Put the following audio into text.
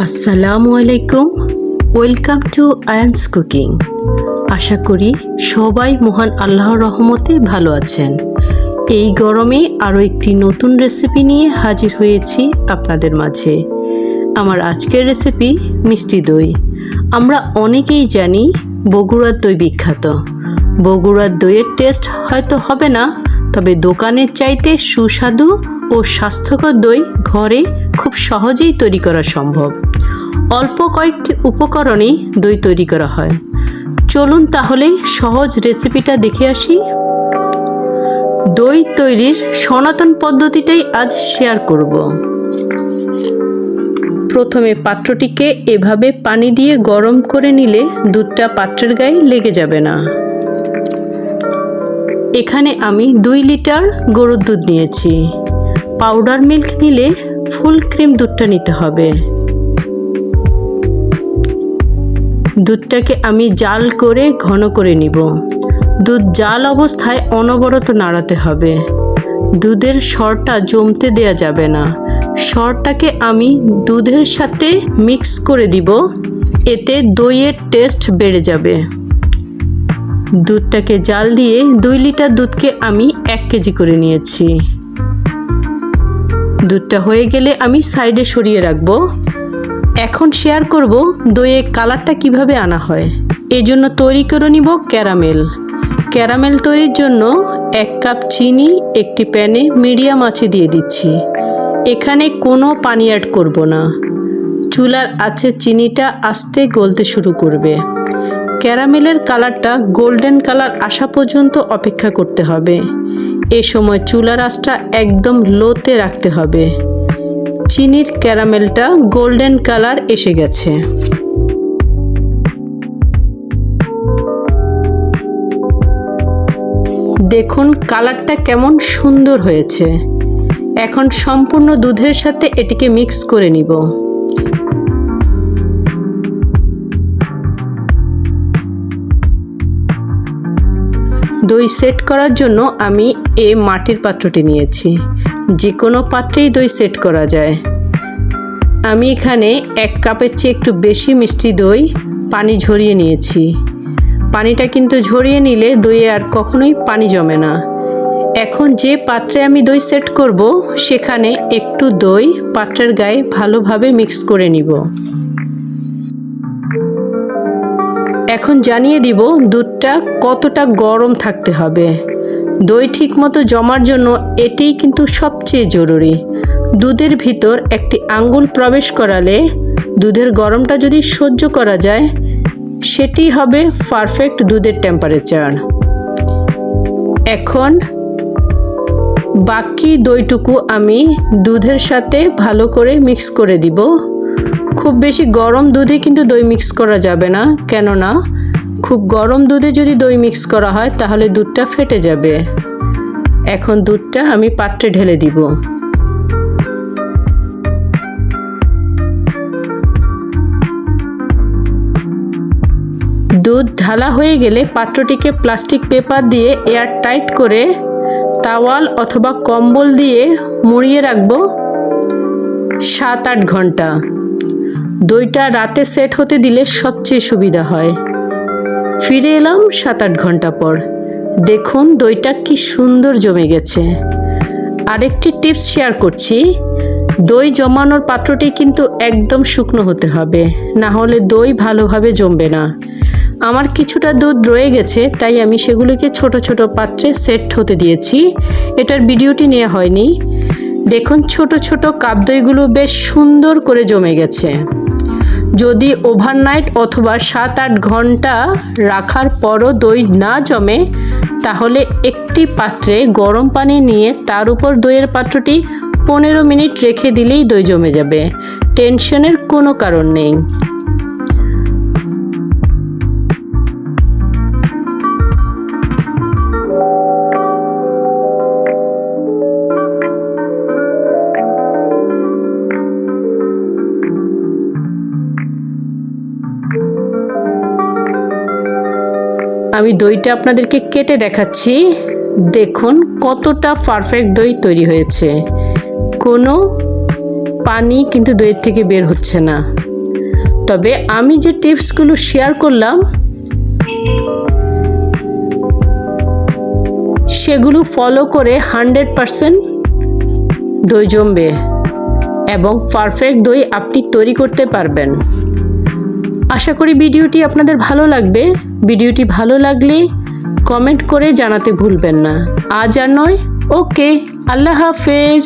আসসালামু আলাইকুম, welcome to Ayans cooking. আশা করি সবাই মহান আল্লাহর রহমতে ভালো আছেন। এই গরমে আরও একটি নতুন রেসিপি নিয়ে হাজির হয়েছি আপনাদের মাঝে। আমার আজকের রেসিপি মিষ্টি দই। আমরা অনেকেই জানি বগুড়ার দই বিখ্যাত। বগুড়ার দইয়ের টেস্ট হয়তো হবে না, তবে দোকানের চাইতে সুস্বাদু ও স্বাস্থ্যকর দই ঘরে খুব সহজেই তৈরি করা সম্ভব। অল্প কয়েকটি উপকরণেই দই তৈরি করা হয়। চলুন তাহলে সহজ রেসিপিটা দেখে আসি। দই তৈরির সনাতন পদ্ধতিটাই আজ শেয়ার করব। প্রথমে পাত্রটিকে এভাবে পানি দিয়ে গরম করে নিলে দুধটা পাত্রের গায়ে লেগে যাবে না। এখানে আমি 2 লিটার গরুর দুধ নিয়েছি। পাউডার মিল্ক নিলে ফুল ক্রিম দুধটা নিতে হবে। দুধটাকে আমি জাল করে ঘন করে নিব। দুধ জাল অবস্থায় অনবরত নাড়াতে হবে। দুধের সরটা জমতে দেয়া যাবে না। সরটাকে আমি দুধের সাথে মিক্স করে দিব, এতে দইয়ের টেস্ট বেড়ে যাবে। দুধটাকে জাল দিয়ে 2 লিটার দুধকে আমি 1 কেজি করে নিয়েছি। দুধটা হয়ে গেলে আমি সাইডে সরিয়ে রাখব। এখন শেয়ার করব দইয়ের কালারটা কিভাবে আনা হয়। এজন্য তৈরি করে নিব ক্যারামেল। ক্যারামেল তৈরির জন্য 1 কাপ চিনি একটি প্যানে মিডিয়াম আঁচে দিয়ে দিচ্ছি। এখানে কোনো পানি অ্যাড করব না। চুলার আঁচে চিনিটা আস্তে গলতে শুরু করবে। ক্যারামেলের কালারটা গোল্ডেন কালার আসা পর্যন্ত অপেক্ষা করতে হবে। এ সময় চুলার আঁচটা একদম লোতে রাখতে হবে। চিনির ক্যারামেলটা গোল্ডেন কালার এসে গেছে। দেখুন কালারটা কেমন সুন্দর হয়েছে। এখন সম্পূর্ণ দুধের সাথে এটিকে মিক্স করে নিব। দই সেট করার জন্য আমি এই মাটির পাত্রটি নিয়েছি। যে কোনো পাত্রেই দই সেট করা যায়। আমি এখানে 1 কাপের চেয়ে একটু বেশি মিষ্টি দই পানি ঝরিয়ে নিয়েছি। পানিটা কিন্তু ঝরিয়ে নিলে দইয়ে আর কখনোই পানি জমে না। এখন যে পাত্রে আমি দই সেট করব, সেখানে একটু দই পাত্রের গায়ে ভালোভাবে মিক্স করে নিব। এখন জানিয়ে দিব দুধটা কতটা গরম থাকতে হবে। দই ঠিকমতো জমার জন্য এটাই কিন্তু সবচেয়ে জরুরি। দুধের ভিতর একটি আঙ্গুল প্রবেশ করালে দুধের গরমটা যদি সহ্য করা যায়, সেটি হবে পারফেক্ট দুধের টেম্পারেচার। এখন বাকি দইটুকু আমি দুধের সাথে ভালো করে মিক্স করে দিব। খুব বেশি গরম দুধে কিন্তু দই মিক্স করা যাবে না, কেননা খুব গরম দুধে যদি দই মিক্স করা হয় তাহলে দুধটা ফেটে যাবে। এখন দুধটা আমি পাত্রে ঢেলে দিব। দুধ ঢালা হয়ে গেলে পাত্রটিকে প্লাস্টিক পেপার দিয়ে এয়ার টাইট করে তাওয়াল অথবা কম্বল দিয়ে মুড়িয়ে রাখব 7-8 ঘন্টা। দইটা রাতে সেট হতে দিলে সবচেয়ে সুবিধা হয়। ফিরে এলাম 7-8 ঘন্টা পর। দেখুন দইটা কি সুন্দর জমে গেছে। আরেকটি টিপস শেয়ার করছি। দই জমানোর পাত্রটি কিন্তু একদম শুকনো হতে হবে, না হলে দই ভালোভাবে জমবে না। আমার কিছুটা দুধ রয়ে গেছে, তাই আমি সেগুলিকে ছোট ছোট পাত্রে সেট হতে দিয়েছি। এটার ভিডিওটি নেওয়া হয়নি। দেখুন ছোট ছোট কাপ দইগুলো বেশ সুন্দর করে জমে গেছে। যদি ওভারনাইট অথবা 7-8 ঘন্টা রাখার পরও দই না জমে, তাহলে একটি পাত্রে গরম পানি নিয়ে তার উপর দইয়ের পাত্রটি 15 মিনিট রেখে দিলেই দই জমে যাবে। টেনশনের কোনো কারণ নেই। আমি দইটা আপনাদেরকে কেটে দেখাচ্ছি। দেখুন কতটা পারফেক্ট দই তৈরি হয়েছে। কোনো পানি কিন্তু দইয়ের থেকে বের হচ্ছে না। তবে আমি যে টিপসগুলো শেয়ার করলাম সেগুলো ফলো করে 100% দই জমবে এবং পারফেক্ট দই আপনি তৈরি করতে পারবেন। আশা করি ভিডিওটি আপনাদের ভালো লাগবে। ভিডিওটি ভালো লাগলে কমেন্ট করে জানাতে ভুলবেন না। আজ আর নয়, ওকে, আল্লাহ হাফেজ।